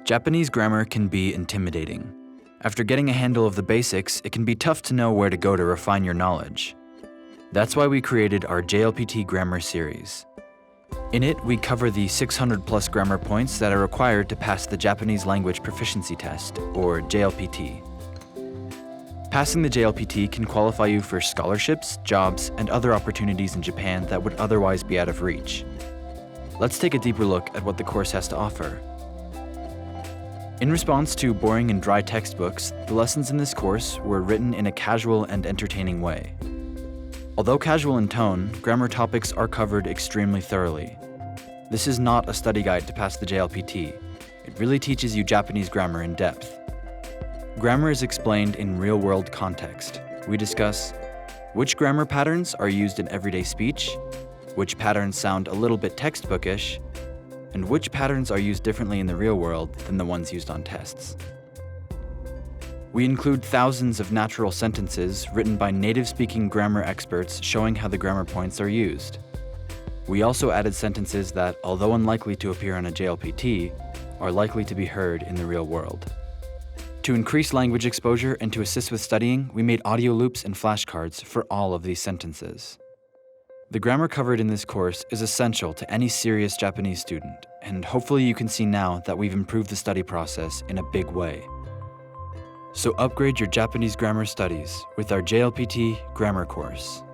Japanese grammar can be intimidating. After getting a handle of the basics, it can be tough to know where to go to refine your knowledge. That's why we created our JLPT Grammar series. In it, we cover the 600+ grammar points that are required to pass the Japanese Language Proficiency Test, or JLPT. Passing the JLPT can qualify you for scholarships, jobs, and other opportunities in Japan that would otherwise be out of reach. Let's take a deeper look at what the course has to offer. In response to boring and dry textbooks, the lessons in this course were written in a casual and entertaining way. Although casual in tone, grammar topics are covered extremely thoroughly. This is not a study guide to pass the JLPT. It really teaches you Japanese grammar in depth. Grammar is explained in real-world context. We discuss which grammar patterns are used in everyday speech, which patterns sound a little bit textbookish, and which patterns are used differently in the real world than the ones used on tests. We include thousands of natural sentences written by native-speaking grammar experts showing how the grammar points are used. We also added sentences that, although unlikely to appear on a JLPT, are likely to be heard in the real world. To increase language exposure and to assist with studying, we made audio loops and flashcards for all of these sentences. The grammar covered in this course is essential to any serious Japanese student, and hopefully you can see now that we've improved the study process in a big way. So upgrade your Japanese grammar studies with our JLPT Grammar course.